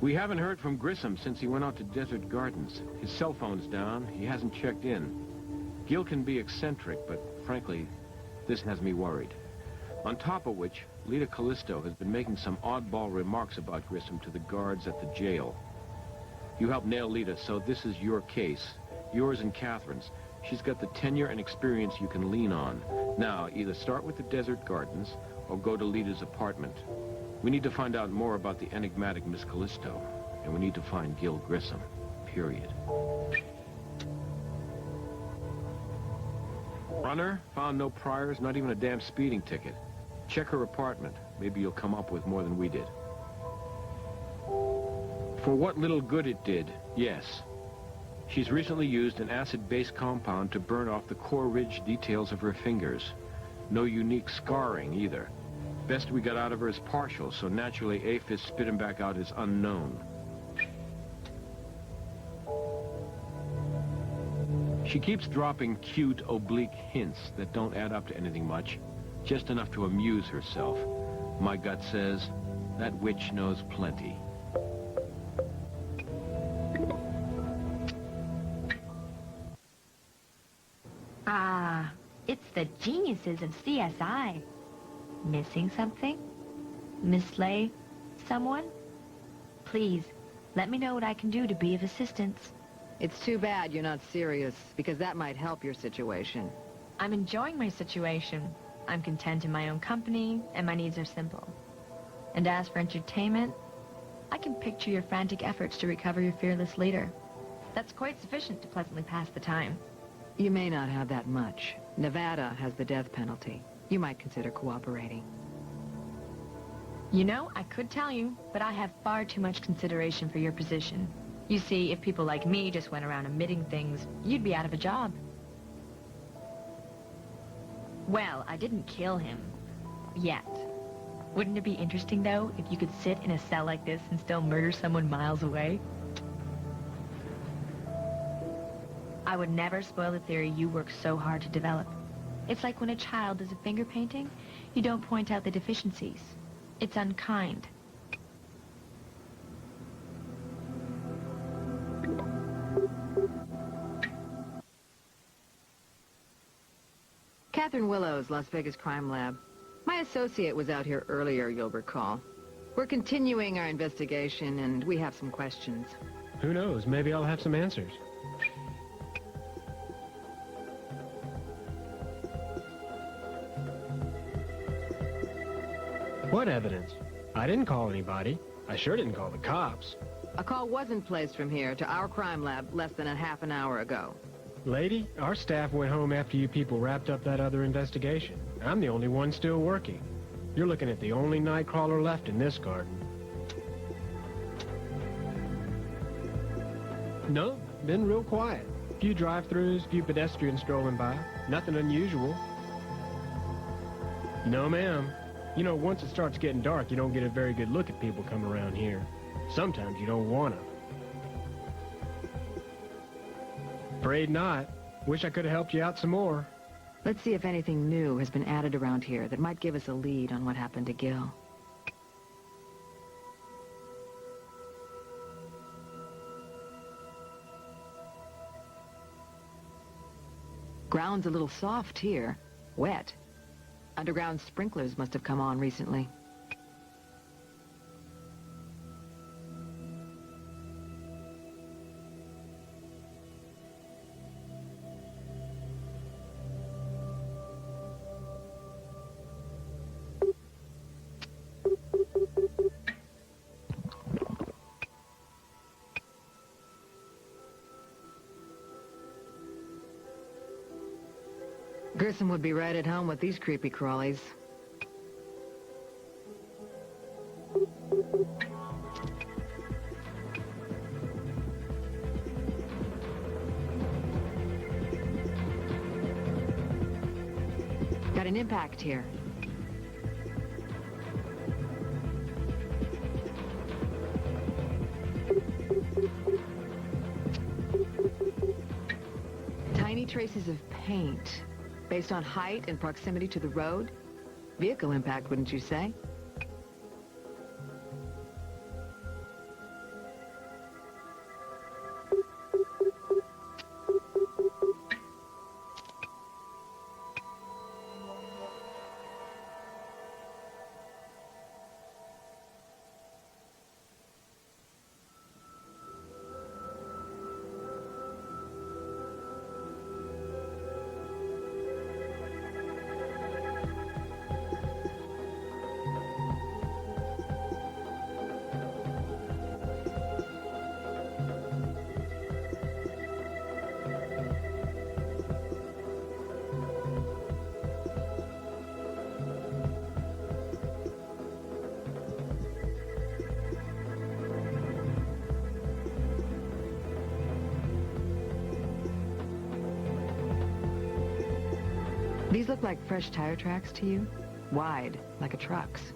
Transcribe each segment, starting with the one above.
We haven't heard from Grissom since he went out to Desert Gardens. His cell phone's down. He hasn't checked in. Gil can be eccentric, but frankly, this has me worried. On top of which, Leda Callisto has been making some oddball remarks about Grissom to the guards at the jail. You helped nail Leda, so this is your case. Yours and Catherine's. She's got the tenure and experience you can lean on. Now, either start with the Desert Gardens or go to Leda's apartment. We need to find out more about the enigmatic Miss Callisto, and we need to find Gil Grissom, period. Runner, found no priors, not even a damn speeding ticket. Check her apartment. Maybe you'll come up with more than we did. For what little good it did, yes. She's recently used an acid-based compound to burn off the core ridge details of her fingers. No unique scarring, either. Best we got out of her is partial, so naturally APHIS spit him back out as unknown. She keeps dropping cute, oblique hints that don't add up to anything much, just enough to amuse herself. My gut says, that witch knows plenty. Ah, it's the geniuses of CSI. Missing something? Mislay someone? Please, let me know what I can do to be of assistance. It's too bad you're not serious, because that might help your situation. I'm enjoying my situation. I'm content in my own company, and my needs are simple. And as for entertainment, I can picture your frantic efforts to recover your fearless leader. That's quite sufficient to pleasantly pass the time. You may not have that much. Nevada has the death penalty. You might consider cooperating. You know, I could tell you, but I have far too much consideration for your position. You see, if people like me just went around admitting things, you'd be out of a job. Well, I didn't kill him. Yet. Wouldn't it be interesting, though, if you could sit in a cell like this and still murder someone miles away? I would never spoil the theory you worked so hard to develop. It's like when a child does a finger painting, you don't point out the deficiencies. It's unkind. Catherine Willow's Las Vegas Crime Lab. My associate was out here earlier, you'll recall. We're continuing our investigation, and we have some questions. Who knows? Maybe I'll have some answers. What evidence? I didn't call anybody. I sure didn't call the cops. A call wasn't placed from here to our crime lab less than a half an hour ago. Lady, our staff went home after you people wrapped up that other investigation. I'm the only one still working. You're looking at the only nightcrawler left in this garden. No, been real quiet. Few drive-thrus, few pedestrians strolling by. Nothing unusual. No, ma'am. You know, once it starts getting dark, you don't get a very good look at people coming around here. Sometimes you don't want to. Afraid not. Wish I could have helped you out some more. Let's see if anything new has been added around here that might give us a lead on what happened to Gil. Ground's a little soft here. Wet. Underground sprinklers must have come on recently. Grissom would be right at home with these creepy crawlies. Got an impact here. Tiny traces of paint. Based on height and proximity to the road? Vehicle impact, wouldn't you say? These look like fresh tire tracks to you? Wide, like a truck's.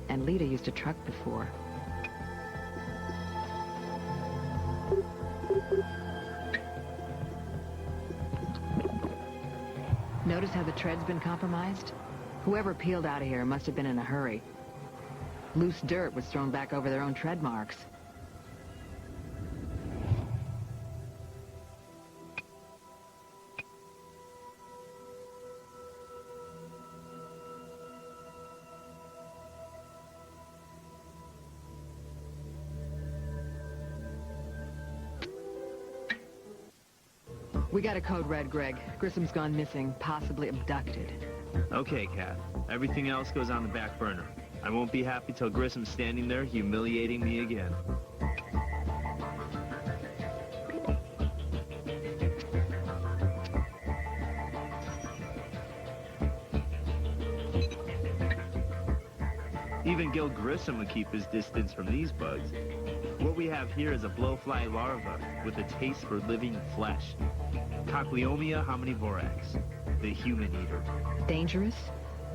And Leda used a truck before. Notice how the tread's been compromised? Whoever peeled out of here must have been in a hurry. Loose dirt was thrown back over their own tread marks. We got a code red, Greg. Grissom's gone missing, possibly abducted. Okay, Kat. Everything else goes on the back burner. I won't be happy till Grissom's standing there humiliating me again. Even Gil Grissom would keep his distance from these bugs. What we have here is a blowfly larva with a taste for living flesh. Cochleomia hominivorax, the human eater. Dangerous?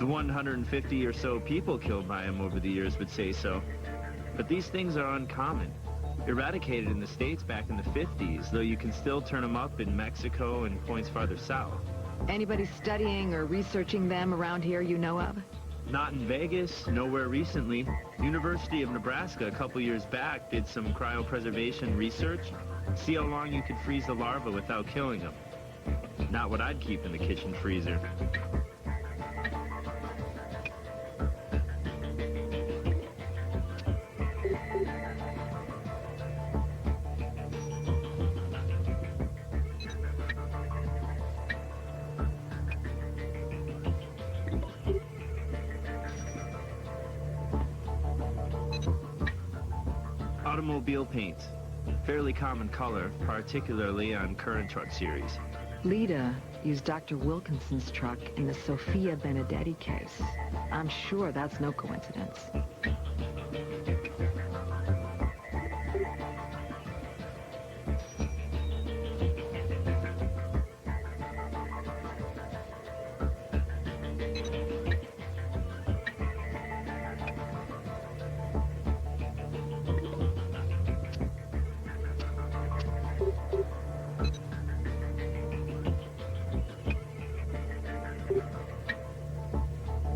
The 150 or so people killed by him over the years would say so. But these things are uncommon. Eradicated in the States back in the 50s, though you can still turn them up in Mexico and points farther south. Anybody studying or researching them around here you know of? Not in Vegas, nowhere recently. University of Nebraska a couple years back did some cryopreservation research. See how long you could freeze the larva without killing them. Not what I'd keep in the kitchen freezer. Automobile paints. Fairly common color, particularly on current truck series. Leda used Dr. Wilkinson's truck in the Sophia Benedetti case. I'm sure that's no coincidence.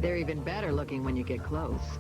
They're even better looking when you get close.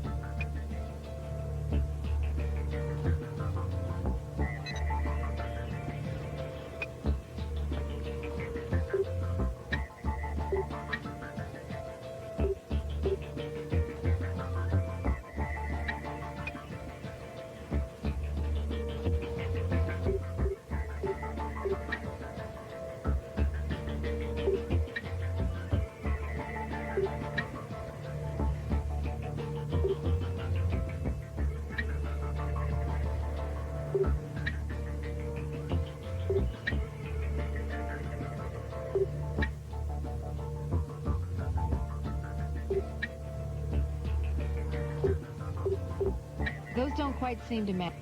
Those don't quite seem to match.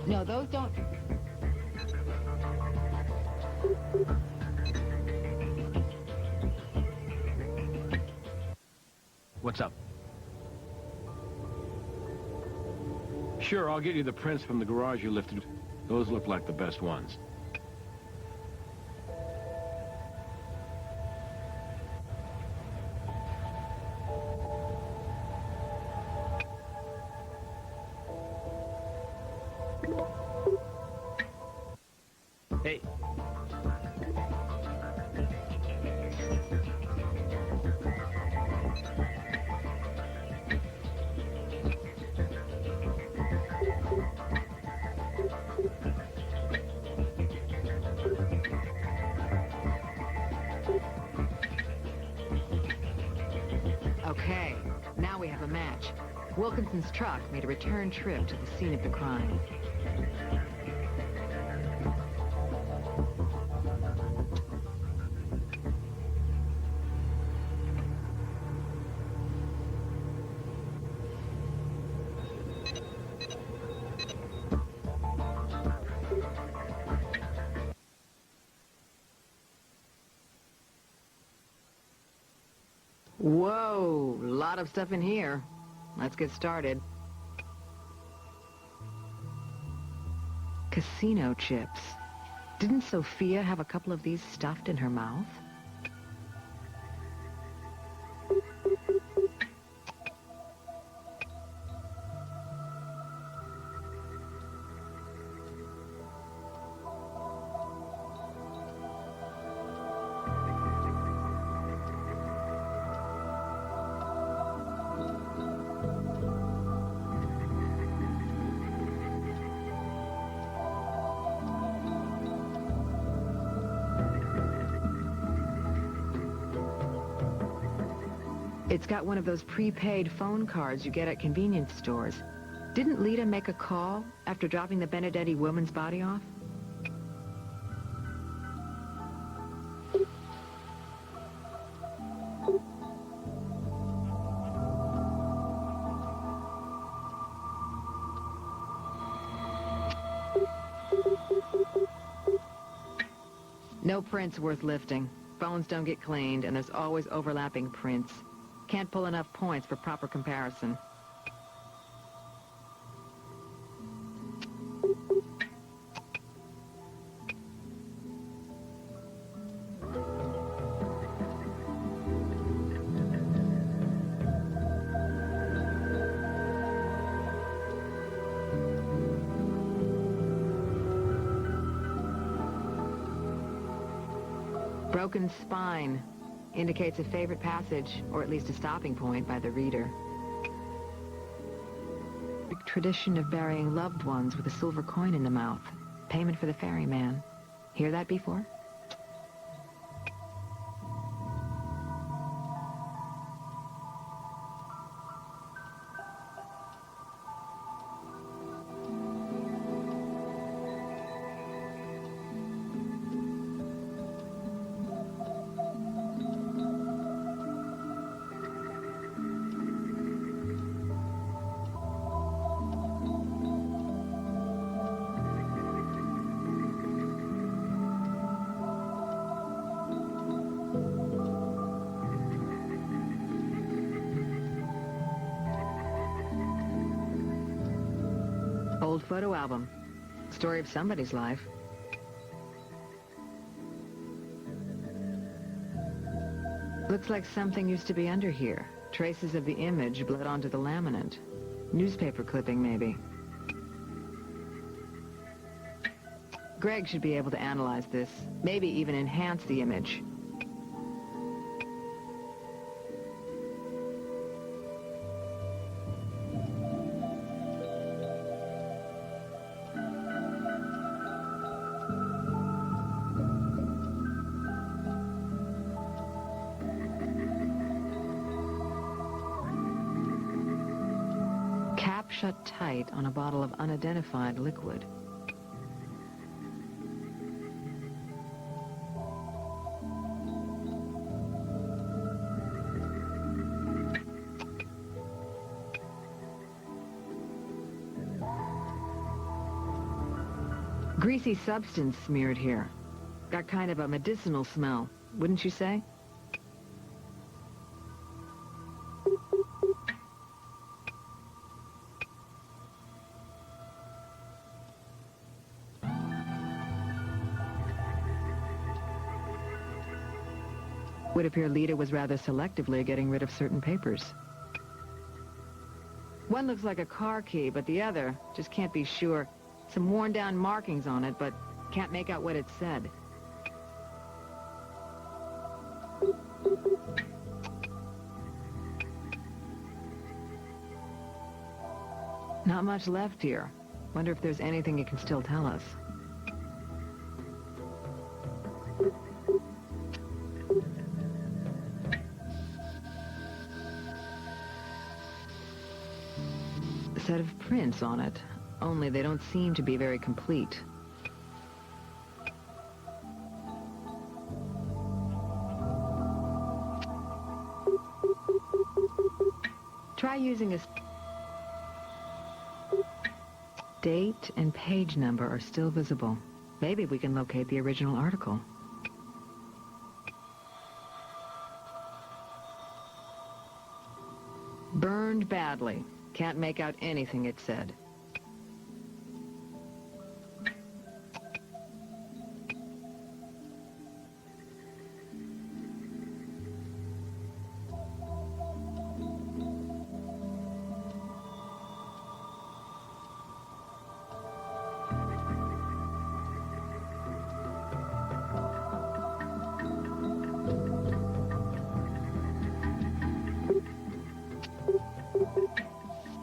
No, those don't. What's up? Sure, I'll get you the prints from the garage you lifted. Those look like the best ones. Hey. Okay, now we have a match. Wilkinson's truck made a return trip to the scene of the crime. Whoa, a lot of stuff in here. Let's get started. Casino chips. Didn't Sophia have a couple of these stuffed in her mouth? It's got one of those prepaid phone cards you get at convenience stores. Didn't Leda make a call after dropping the Benedetti woman's body off? No prints worth lifting. Phones don't get cleaned, and there's always overlapping prints. Can't pull enough points for proper comparison. Broken spine indicates a favorite passage, or at least a stopping point, by the reader. Tradition of burying loved ones with a silver coin in the mouth. Payment for the ferryman. Hear that before? Old photo album. Story of somebody's life. Looks like something used to be under here. Traces of the image bled onto the laminate. Newspaper clipping, maybe. Greg should be able to analyze this. Maybe even enhance the image. Shut tight on a bottle of unidentified liquid. Greasy substance smeared here. Got kind of a medicinal smell, wouldn't you say? Would appear Leda was rather selectively getting rid of certain papers. One looks like a car key, but the other just can't be sure. Some worn-down markings on it, but can't make out what it said. Not much left here. Wonder if there's anything it can still tell us. set of prints on it, only they don't seem to be very complete. Try using a... Date and page number are still visible. Maybe we can locate the original article. Burned badly. Can't make out anything it said.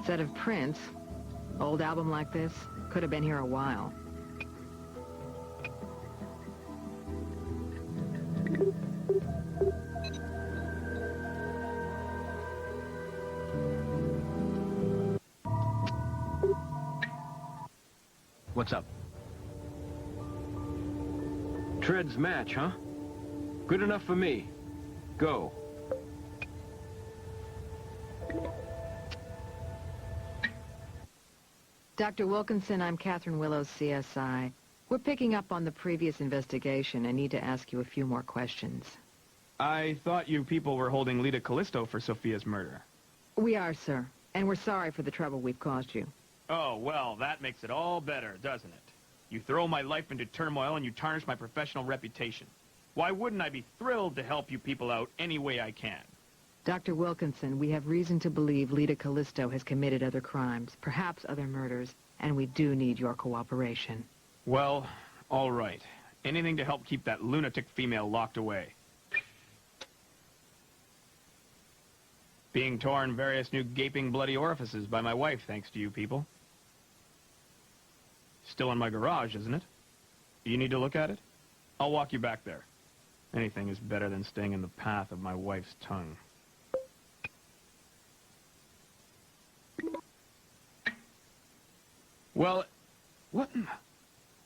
Set of prints. Old album like this. Could have been here a while. What's up? Treads match, huh? Good enough for me. Go. Dr. Wilkinson, I'm Catherine Willows, CSI. We're picking up on the previous investigation and need to ask you a few more questions. I thought you people were holding Leda Callisto for Sophia's murder. We are, sir. And we're sorry for the trouble we've caused you. Oh, well, that makes it all better, doesn't it? You throw my life into turmoil and you tarnish my professional reputation. Why wouldn't I be thrilled to help you people out any way I can? Dr. Wilkinson, we have reason to believe Leda Callisto has committed other crimes, perhaps other murders, and we do need your cooperation. Well, all right. Anything to help keep that lunatic female locked away. Being torn various new gaping bloody orifices by my wife, thanks to you people. Still in my garage, isn't it? You need to look at it? I'll walk you back there. Anything is better than staying in the path of my wife's tongue. Well, what?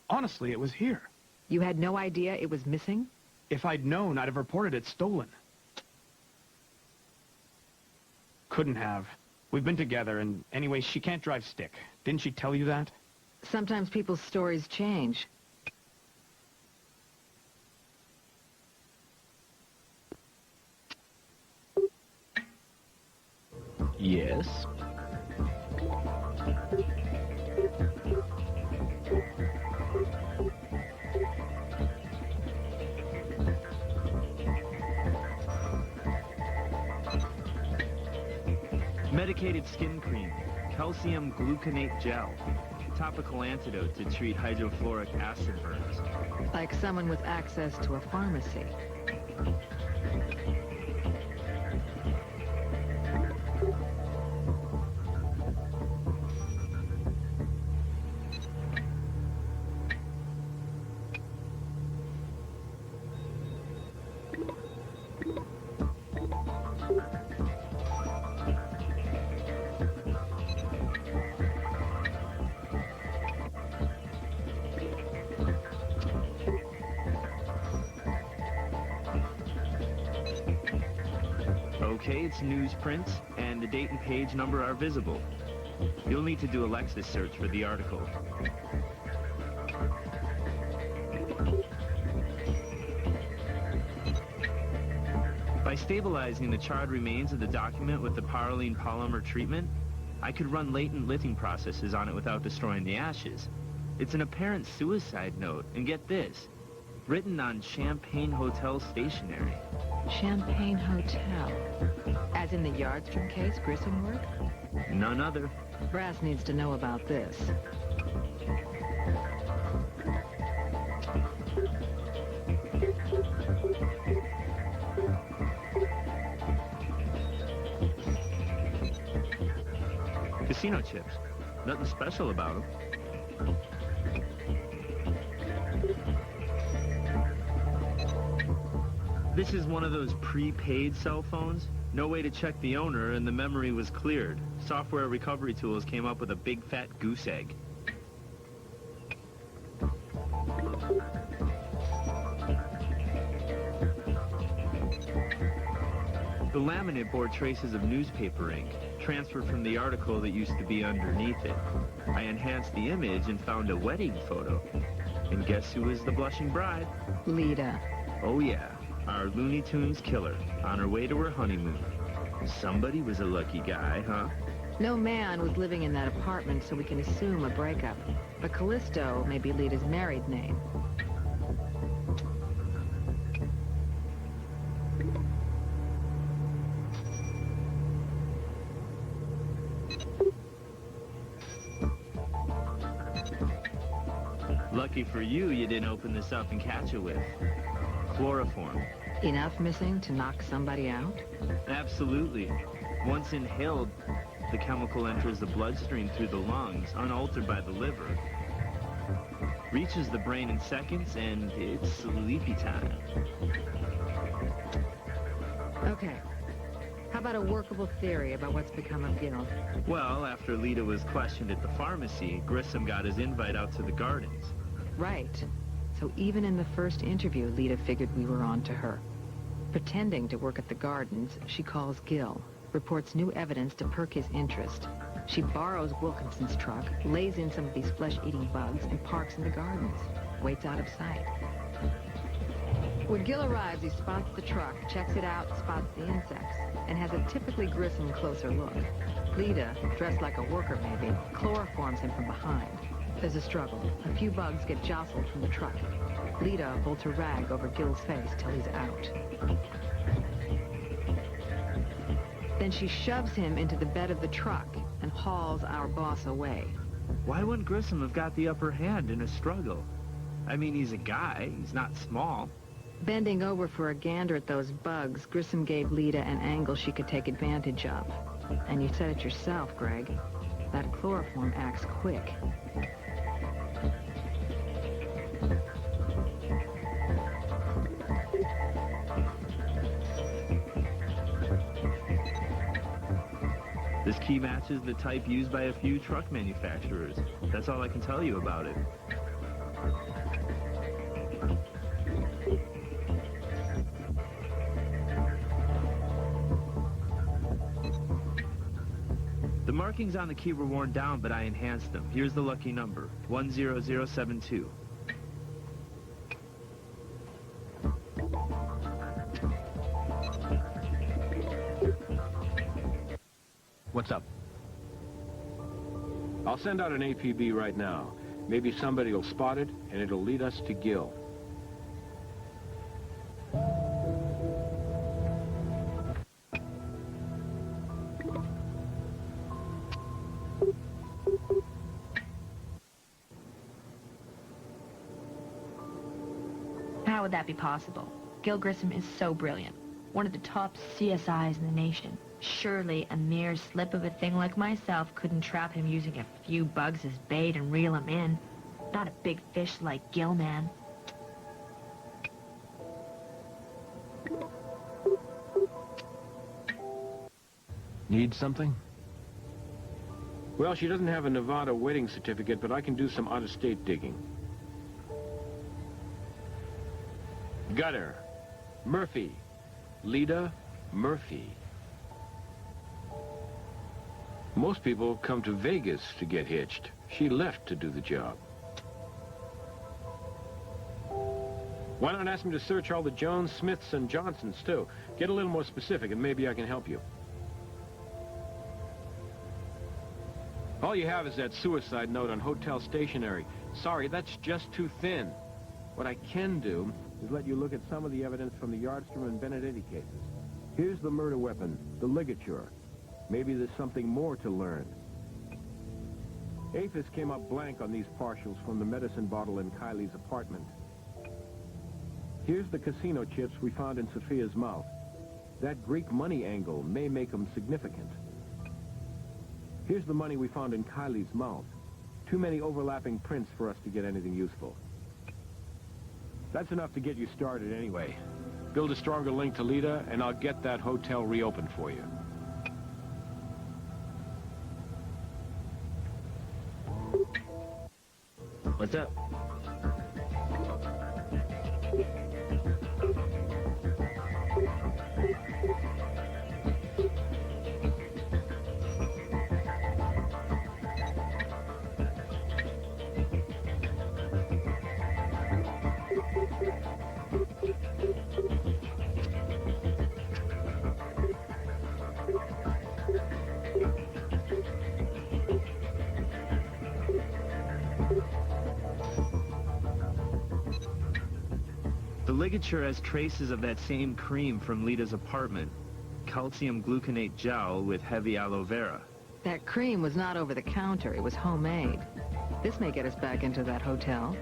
Honestly, it was here. You had no idea it was missing? If I'd known, I'd have reported it stolen. Couldn't have. We've been together, and anyway, she can't drive stick. Didn't she tell you that? Sometimes people's stories change. Yes? Medicated skin cream, calcium gluconate gel, topical antidote to treat hydrofluoric acid burns. Like someone with access to a pharmacy. Okay, it's newsprint, and the date and page number are visible. You'll need to do a Lexis search for the article. By stabilizing the charred remains of the document with the pyrroline polymer treatment, I could run latent lithium processes on it without destroying the ashes. It's an apparent suicide note, and get this, written on Champagne Hotel stationery. Champagne Hotel. As in the Yardstrom case, Grissom work? None other. Brass needs to know about this. Casino chips. Nothing special about them. This is one of those prepaid cell phones. No way to check the owner, and the memory was cleared. Software recovery tools came up with a big fat goose egg. The laminate bore traces of newspaper ink, transferred from the article that used to be underneath it. I enhanced the image and found a wedding photo. And guess who was the blushing bride? Leda. Oh yeah, our Looney Tunes killer, on her way to her honeymoon. Somebody was a lucky guy, huh? No man was living in that apartment, so we can assume a breakup. But Callisto may be Leda's married name. Lucky for you, you didn't open this up and catch it with chloroform. Enough missing to knock somebody out? Absolutely. Once inhaled, the chemical enters the bloodstream through the lungs, unaltered by the liver. Reaches the brain in seconds, and it's sleepy time. Okay. How about a workable theory about what's become of Gil? Well, after Leda was questioned at the pharmacy, Grissom got his invite out to the gardens. Right. So even in the first interview, Leda figured we were on to her. Pretending to work at the gardens, she calls Gil, reports new evidence to perk his interest. She borrows Wilkinson's truck, lays in some of these flesh-eating bugs, and parks in the gardens. Waits out of sight. When Gil arrives, he spots the truck, checks it out, spots the insects, and has a typically Grissom closer look. Leda, dressed like a worker maybe, chloroforms him from behind. There's a struggle. A few bugs get jostled from the truck. Leda holds her rag over Gil's face till he's out. Then she shoves him into the bed of the truck and hauls our boss away. Why wouldn't Grissom have got the upper hand in a struggle? I mean, he's a guy. He's not small. Bending over for a gander at those bugs, Grissom gave Leda an angle she could take advantage of. And you said it yourself, Greg. That chloroform acts quick. This key matches the type used by a few truck manufacturers. That's all I can tell you about it. The markings on the key were worn down, but I enhanced them. Here's the lucky number, 10072. What's up? I'll send out an APB right now. Maybe somebody will spot it, and it'll lead us to Gil. How would that be possible? Gil Grissom is so brilliant. One of the top CSIs in the nation. Surely a mere slip of a thing like myself couldn't trap him using a few bugs as bait and reel him in. Not a big fish like Gil, man. Need something? Well, she doesn't have a Nevada wedding certificate, but I can do some out-of-state digging. Got her. Murphy. Leda Murphy. Most people come to Vegas to get hitched. She left to do the job. Why not ask me to search all the Jones, Smiths, and Johnsons, too? Get a little more specific, and maybe I can help you. All you have is that suicide note on hotel stationery. Sorry, that's just too thin. What I can do is let you look at some of the evidence from the Yardstrom and Benedetti cases. Here's the murder weapon, the ligature. Maybe there's something more to learn. Aphis came up blank on these partials from the medicine bottle in Kylie's apartment. Here's the casino chips we found in Sophia's mouth. That Greek money angle may make them significant. Here's the money we found in Kylie's mouth. Too many overlapping prints for us to get anything useful. That's enough to get you started anyway. build a stronger link to Leda, and I'll get that hotel reopened for you. What's up? The ligature has traces of that same cream from Leda's apartment. Calcium gluconate gel with heavy aloe vera. That cream was not over the counter. It was homemade. This may get us back into that hotel.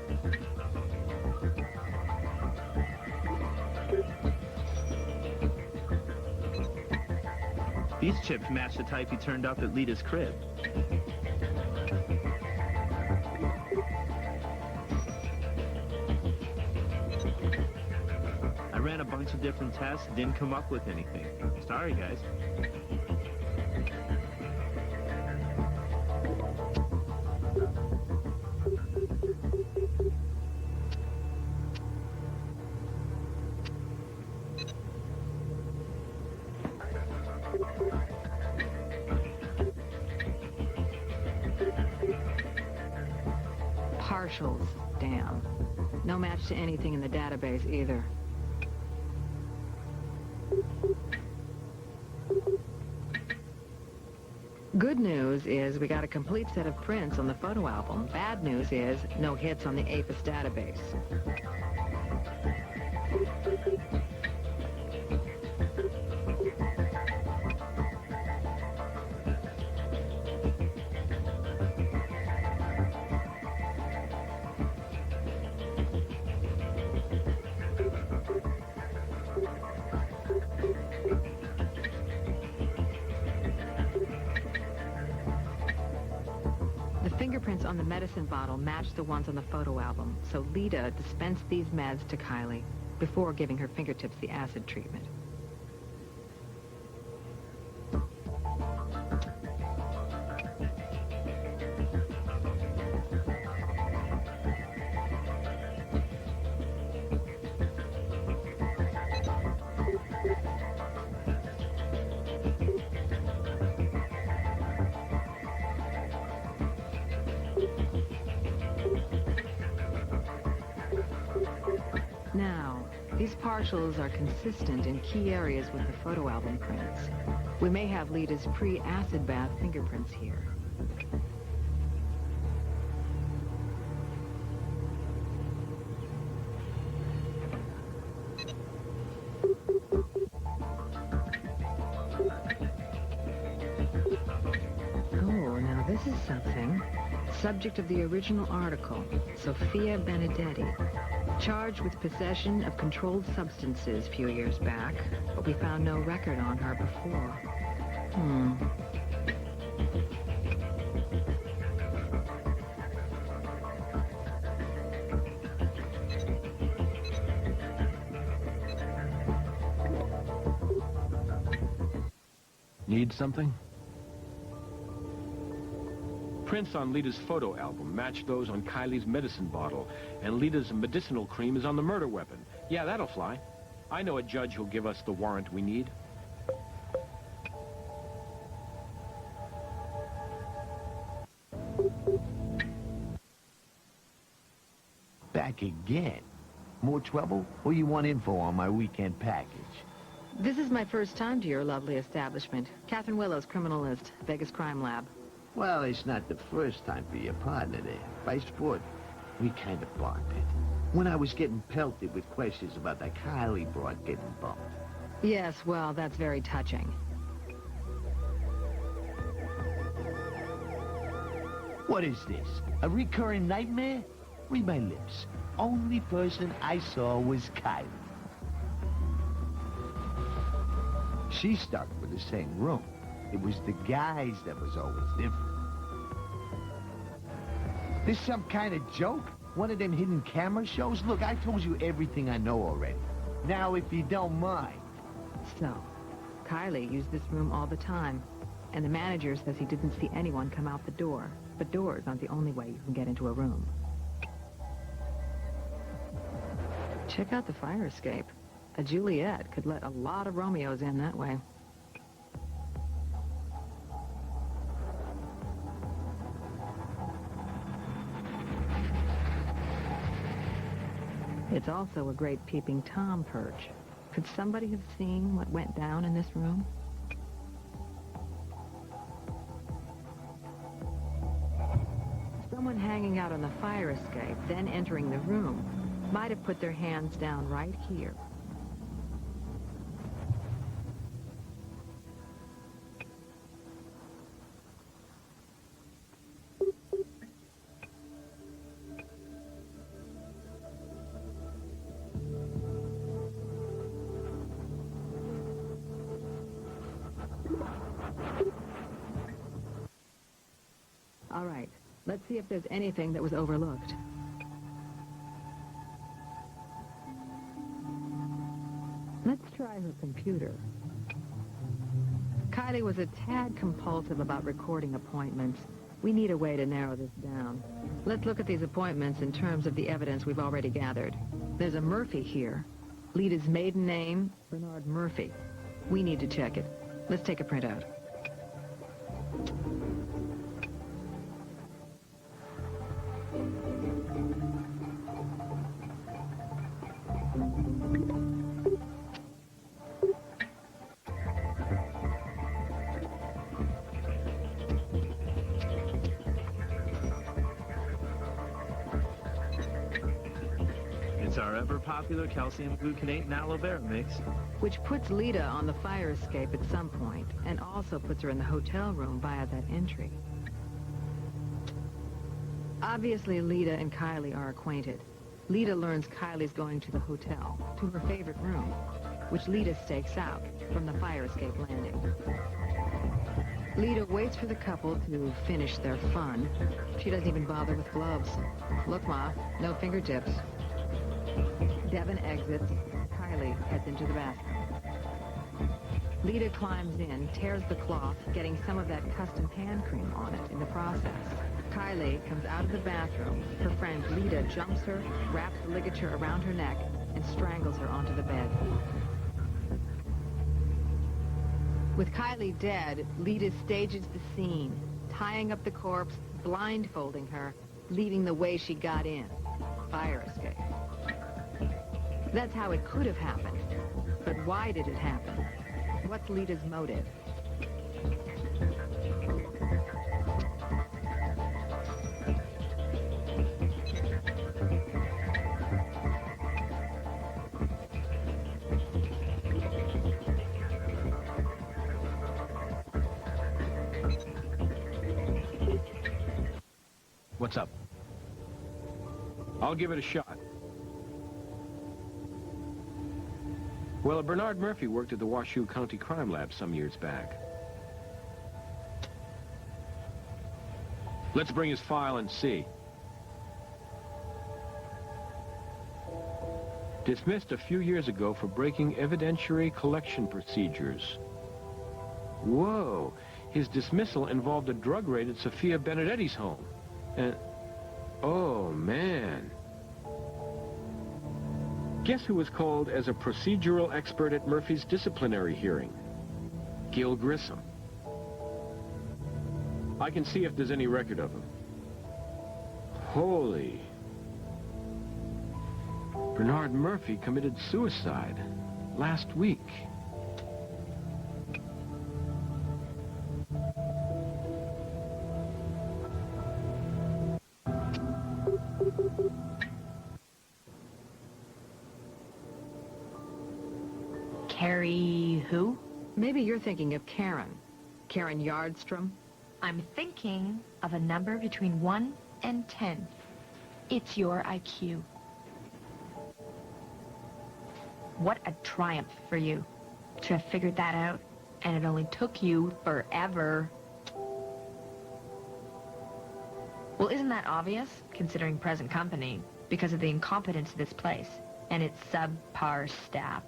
These chips match the type he turned up at Leda's crib. I ran a bunch of different tests, didn't come up with anything. Sorry, guys. Partials, damn. No match to anything in the database either. Good news is we got a complete set of prints on the photo album. Bad news is no hits on the APHIS database. Fingerprints on the medicine bottle match the ones on the photo album, so Leda dispensed these meds to Kylie before giving her fingertips the acid treatment. Now, these partials are consistent in key areas with the photo album prints. We may have Leda's pre-acid bath fingerprints here. Oh, now this is something. Subject of the original article, Sophia Benedetti. Charged with possession of controlled substances a few years back, but we found no record on her before. Need something? Prints on Leda's photo album match those on Kylie's medicine bottle, and Leda's medicinal cream is on the murder weapon. Yeah, that'll fly. I know a judge who'll give us the warrant we need. Back again? More trouble? Or you want info on my weekend package? This is my first time to your lovely establishment. Catherine Willow's Criminalist, Vegas Crime Lab. Well, it's not the first time for your partner there. Vice Sport, we kind of blocked it. When I was getting pelted with questions about that Kylie broad getting bumped. Yes, well, that's very touching. What is this? A recurring nightmare? Read my lips. Only person I saw was Kylie. She stuck with the same room. It was the guys that was always different. This some kind of joke? One of them hidden camera shows? Look, I told you everything I know already. Now, if you don't mind. So, Kylie used this room all the time, and the manager says he didn't see anyone come out the door. But doors aren't the only way you can get into a room. Check out the fire escape. A Juliet could let a lot of Romeos in that way. It's also a great peeping Tom perch. Could somebody have seen what went down in this room? Someone hanging out on the fire escape, then entering the room, might have put their hands down right here. All right, let's see if there's anything that was overlooked. Let's try her computer. Kylie was a tad compulsive about recording appointments. We need a way to narrow this down. Let's look at these appointments in terms of the evidence we've already gathered. There's a Murphy here. Leda's maiden name, Bernard Murphy. We need to check it. Let's take a printout. It's our ever-popular calcium gluconate and aloe vera mix. Which puts Leda on the fire escape at some point, and also puts her in the hotel room via that entry. Obviously, Leda and Kylie are acquainted. Leda learns Kylie's going to the hotel, to her favorite room, which Leda stakes out from the fire escape landing. Leda waits for the couple to finish their fun. She doesn't even bother with gloves. Look, Ma, no fingertips. Devin exits. Kylie heads into the bathroom. Leda climbs in, tears the cloth, getting some of that custom hand cream on it in the process. Kylie comes out of the bathroom. Her friend Leda jumps her, wraps the ligature around her neck, and strangles her onto the bed. With Kylie dead, Leda stages the scene, tying up the corpse, blindfolding her, leaving the way she got in. Fire escape. That's how it could have happened. But why did it happen? What's Leda's motive? What's up? I'll give it a shot. Well, Bernard Murphy worked at the Washoe County Crime Lab some years back. Let's bring his file and see. Dismissed a few years ago for breaking evidentiary collection procedures. Whoa! His dismissal involved a drug raid at Sophia Benedetti's home. And... oh, man. Guess who was called as a procedural expert at Murphy's disciplinary hearing? Gil Grissom. I can see if there's any record of him. Holy. Bernard Murphy committed suicide last week. Carrie who? Maybe you're thinking of Karen. Karen Yardstrom? I'm thinking of a number between 1 and 10. It's your IQ. What a triumph for you to have figured that out, and it only took you forever. Well, isn't that obvious, considering present company, because of the incompetence of this place? and its subpar staff.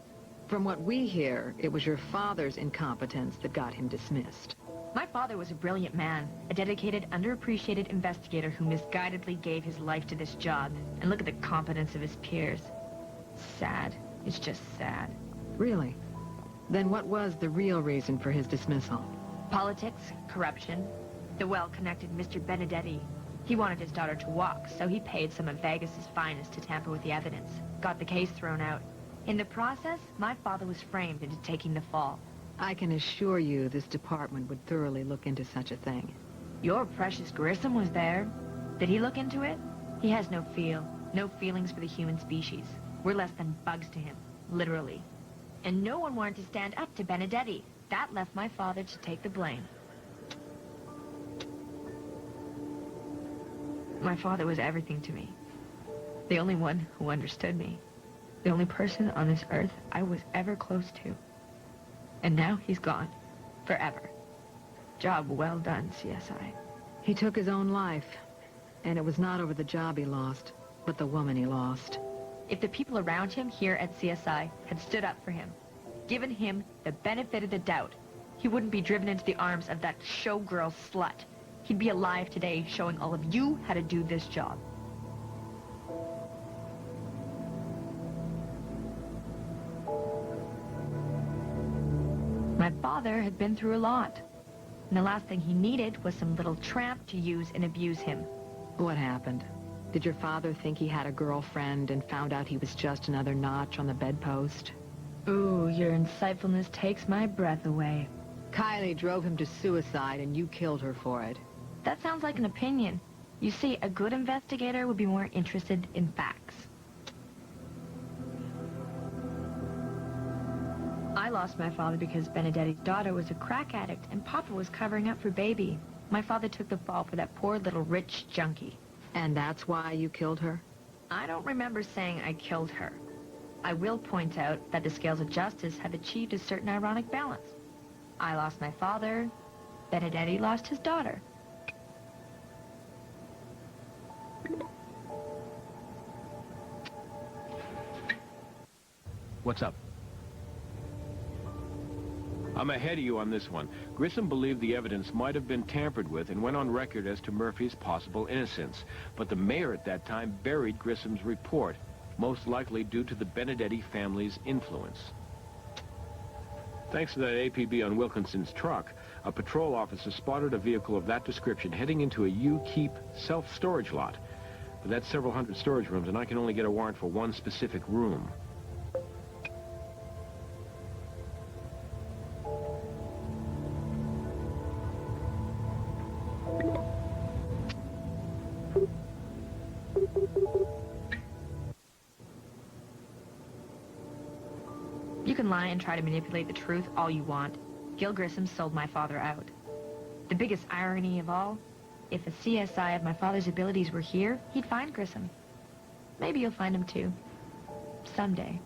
From what we hear, it was your father's incompetence that got him dismissed. My father was a brilliant man, a dedicated, underappreciated investigator who misguidedly gave his life to this job. And look at the competence of his peers. Sad. It's just sad. Really? Then what was the real reason for his dismissal? Politics, corruption, the well-connected Mr. Benedetti. He wanted his daughter to walk, so he paid some of Vegas's finest to tamper with the evidence. Got the case thrown out. In the process, my father was framed into taking the fall. I can assure you this department would thoroughly look into such a thing. Your precious Grissom was there. Did he look into it? He has no feelings for the human species. We're less than bugs to him, literally. And no one wanted to stand up to Benedetti. That left my father to take the blame. My father was everything to me. The only one who understood me. The only person on this earth I was ever close to. And now he's gone. Forever. Job well done, CSI. He took his own life, and it was not over the job he lost, but the woman he lost. If the people around him here at CSI had stood up for him, given him the benefit of the doubt, he wouldn't be driven into the arms of that showgirl slut. He'd be alive today, showing all of you how to do this job. My father had been through a lot, and the last thing he needed was some little tramp to use and abuse him. What happened? Did your father think he had a girlfriend and found out he was just another notch on the bedpost? Ooh, your insightfulness takes my breath away. Kylie drove him to suicide, and you killed her for it. That sounds like an opinion. You see, a good investigator would be more interested in facts. I lost my father because Benedetti's daughter was a crack addict and Papa was covering up for baby. My father took the fall for that poor little rich junkie. And that's why you killed her? I don't remember saying I killed her. I will point out that the scales of justice have achieved a certain ironic balance. I lost my father, Benedetti lost his daughter. What's up? I'm ahead of you on this one. Grissom believed the evidence might have been tampered with and went on record as to Murphy's possible innocence. But the mayor at that time buried Grissom's report, most likely due to the Benedetti family's influence. Thanks to that APB on Wilkinson's truck, a patrol officer spotted a vehicle of that description heading into a U-Keep self-storage lot. But that's several hundred storage rooms, and I can only get a warrant for one specific room. You can lie and try to manipulate the truth all you want. Gil Grissom sold my father out. The biggest irony of all, if a CSI of my father's abilities were here, he'd find Grissom. Maybe you'll find him too. Someday.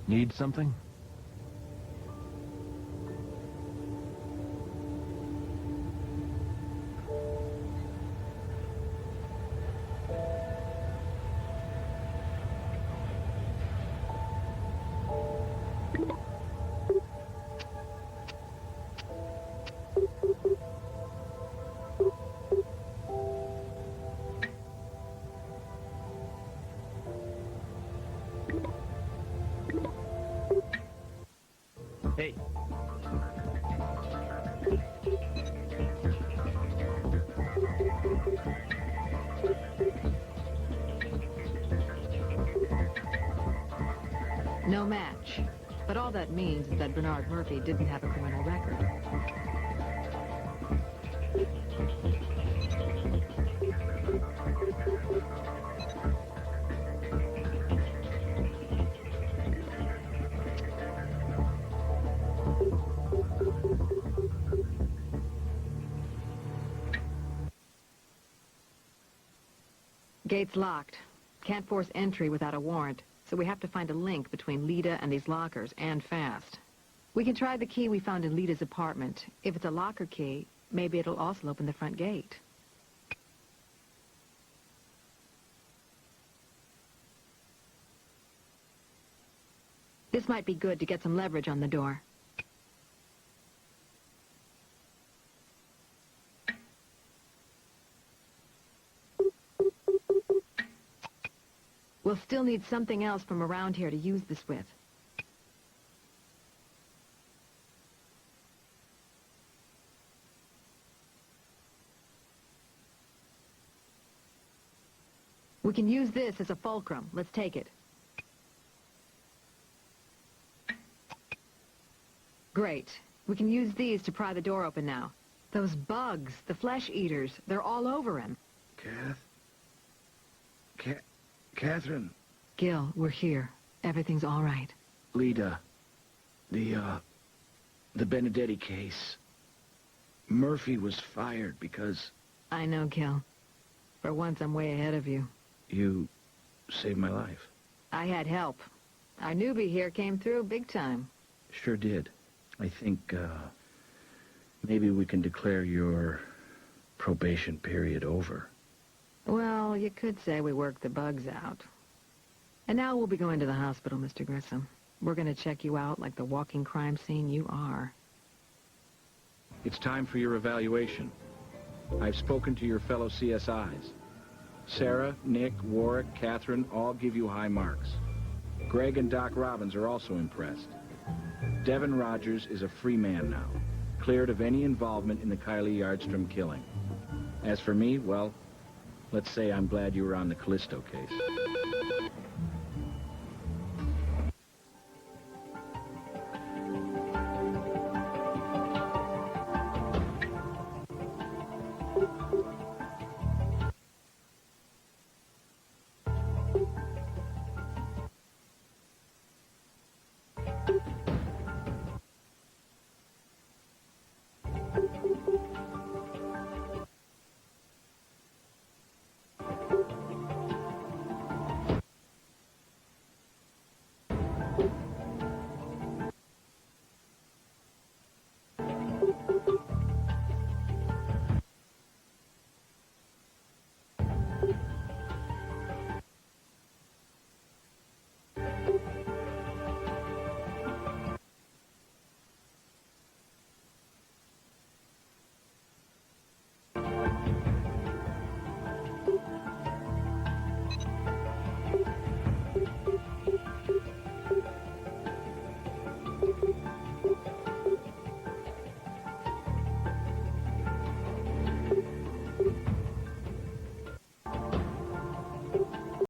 Need something? Hey. No match. But all that means is that Bernard Murphy didn't have a criminal record. Gate's locked. Can't force entry without a warrant, so we have to find a link between Leda and these lockers, and fast. We can try the key we found in Leda's apartment. If it's a locker key, Maybe it'll also open the front gate. This might be good to get some leverage on the door. We'll still need something else from around here to use this with. We can use this as a fulcrum. Let's take it. Great. We can use these to pry the door open now. Those bugs, the flesh eaters, they're all over him. Catherine. Gil, we're here. Everything's all right. Leda. The Benedetti case. Murphy was fired because... I know, Gil. For once, I'm way ahead of you. You saved my life. I had help. Our newbie here came through big time. Sure did. I think, maybe we can declare your probation period over. Well, you could say we worked the bugs out. And now we'll be going to the hospital, Mr. Grissom. We're going to check you out like the walking crime scene you are. It's time for your evaluation. I've spoken to your fellow CSIs. Sarah, Nick, Warwick, Catherine all give you high marks. Greg and Doc Robbins are also impressed. Devin Rogers is a free man now, cleared of any involvement in the Kylie Yardstrom killing. As for me, well, let's say I'm glad you were on the Callisto case.